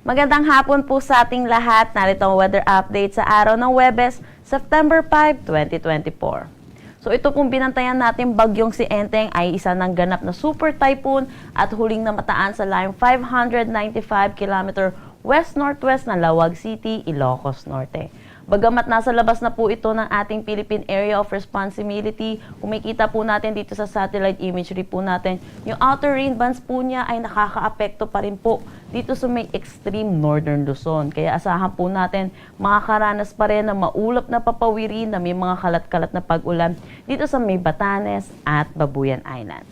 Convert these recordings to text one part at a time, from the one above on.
Magandang hapon po sa ating lahat. Narito ang weather update sa araw ng Huwebes, September 5, 2024. So ito pong binantayan natin bagyong si Enteng ay isa ng ganap na super typhoon at huling namataan sa layong 595 km west-northwest ng Lawag City, Ilocos Norte. Bagamat nasa labas na po ito ng ating Philippine Area of Responsibility, kumikita po natin dito sa satellite imagery po natin, yung outer rain bands po niya ay nakakaapekto pa rin po dito sa may extreme northern Luzon. Kaya asahan po natin makakaranas pa rin ng maulap na papawirin na may mga kalat-kalat na pag-ulan dito sa may Batanes at Babuyan Islands.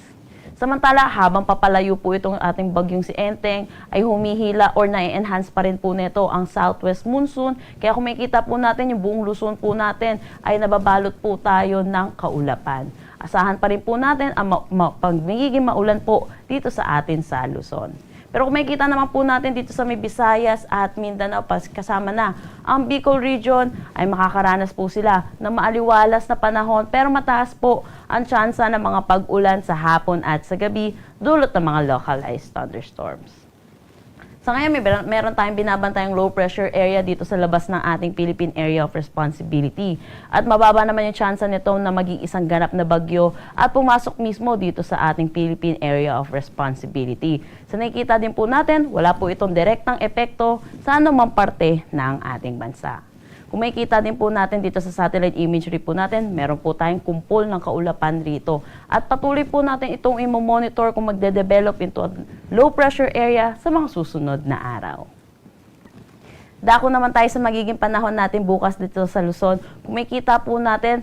Samantala, habang papalayo po itong ating bagyong si Enteng, ay humihila or na-enhance pa rin po nito ang southwest monsoon. Kaya kung makikita po natin, yung buong Luzon po natin ay nababalot po tayo ng kaulapan. Asahan pa rin po natin ang magiging maulan po dito sa atin sa Luzon. Pero kung makikita naman po natin dito sa may Visayas at Mindanao, kasama na ang Bicol region, ay makakaranas po sila ng maaliwalas na panahon pero mataas po ang tsansa ng mga pag-ulan sa hapon at sa gabi dulot ng mga localized thunderstorms. Sa ngayon, meron tayong binabantayang low pressure area dito sa labas ng ating Philippine Area of Responsibility. At mababa naman yung tsansa nito na maging isang ganap na bagyo at pumasok mismo dito sa ating Philippine Area of Responsibility. So nakikita din po natin, wala po itong direktang epekto sa anumang parte ng ating bansa. Kung makikita din po natin dito sa satellite imagery po natin, meron po tayong kumpol ng kaulapan rito. At patuloy po natin itong i-monitor kung magde-develop into a low pressure area sa mga susunod na araw. Dako naman tayo sa magiging panahon natin bukas dito sa Luzon. Kung makikita po natin,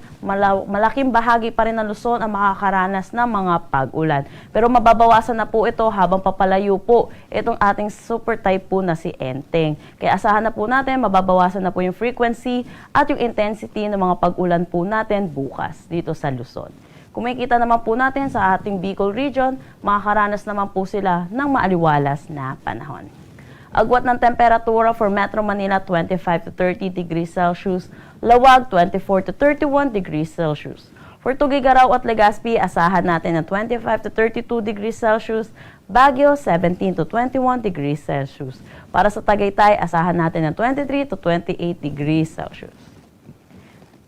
malaking bahagi pa rin ng Luzon ang makakaranas ng mga pag-ulan. Pero mababawasan na po ito habang papalayo po itong ating super typhoon na si Enteng. Kaya asahan na po natin, mababawasan na po yung frequency at yung intensity ng mga pag-ulan po natin bukas dito sa Luzon. Kung makikita naman po natin sa ating Bicol region, makakaranas naman po sila ng maaliwalas na panahon. Agwat ng temperatura for Metro Manila 25 to 30 degrees Celsius, Lawag 24 to 31 degrees Celsius. For Tuguegarao at Legazpi, asahan natin ng 25 to 32 degrees Celsius, Baguio 17 to 21 degrees Celsius. Para sa Tagaytay, asahan natin ng 23 to 28 degrees Celsius.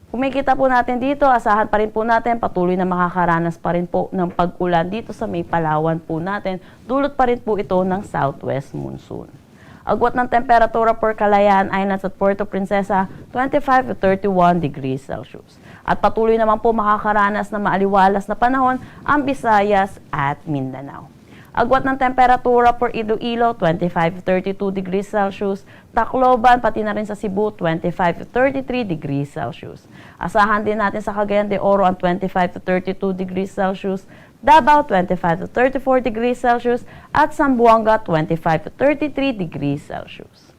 Kung makikita po natin dito, asahan pa rin po natin patuloy na makakaranas pa rin po ng pag-ulan dito sa may Palawan po natin. Dulot pa rin po ito ng southwest monsoon. Agwat ng temperatura for Calayan Islands at Puerto Princesa, 25 to 31 degrees Celsius. At patuloy naman po makakaranas na maaliwalas na panahon ang Visayas at Mindanao. Agwat ng temperatura for Iloilo, 25 to 32 degrees Celsius. Tacloban, pati na rin sa Cebu, 25 to 33 degrees Celsius. Asahan din natin sa Cagayan de Oro ang 25 to 32 degrees Celsius. Davao, 25 to 34 degrees Celsius. At Zamboanga, 25 to 33 degrees Celsius.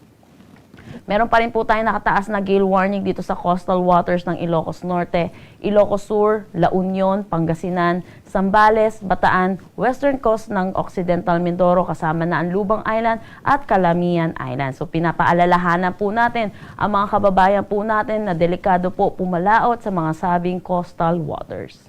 Meron pa rin po tayong nakataas na gale warning dito sa coastal waters ng Ilocos Norte, Ilocos Sur, La Union, Pangasinan, Zambales, Bataan, western coast ng Occidental Mindoro kasama na ang Lubang Island at Calamian Island. So pinapaalalahanan po natin ang mga kababayan po natin na delikado po pumalaot sa mga sabing coastal waters.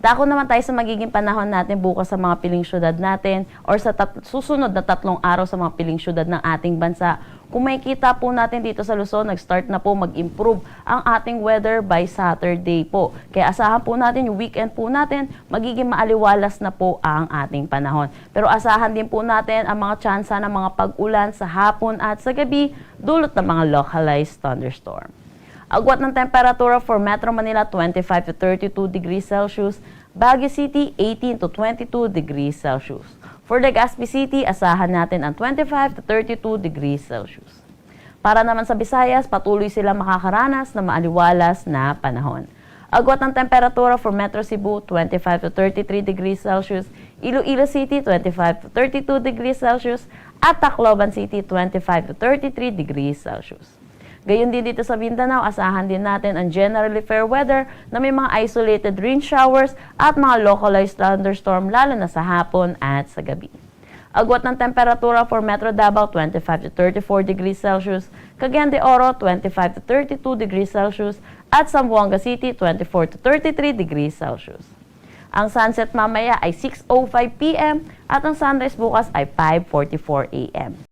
Dako naman tayo sa magiging panahon natin bukas sa mga piling syudad natin or sa susunod na 3 araw sa mga piling syudad ng ating bansa. Kung makikita po natin dito sa Luzon, nag-start na po mag-improve ang ating weather by Saturday po. Kaya asahan po natin yung weekend po natin, magiging maaliwalas na po ang ating panahon. Pero asahan din po natin ang mga tsansa ng mga pag-ulan sa hapon at sa gabi dulot ng mga localized thunderstorm. Agwat ng temperatura for Metro Manila 25 to 32 degrees Celsius, Baguio City 18 to 22 degrees Celsius. For Legazpi City, asahan natin ang 25 to 32 degrees Celsius. Para naman sa Visayas, patuloy sila makakaranas na maaliwalas na panahon. Agwat ng temperatura for Metro Cebu 25 to 33 degrees Celsius, Iloilo City 25 to 32 degrees Celsius, at Tacloban City 25 to 33 degrees Celsius. Gayon din dito sa Mindanao, asahan din natin ang generally fair weather na may mga isolated rain showers at mga localized thunderstorm lalo na sa hapon at sa gabi. Agwat ng temperatura for Metro Davao 25 to 34 degrees Celsius, Cagayan de Oro 25 to 32 degrees Celsius at Zamboanga City 24 to 33 degrees Celsius. Ang sunset mamaya ay 6:05 p.m. at ang sunrise bukas ay 5:44 a.m.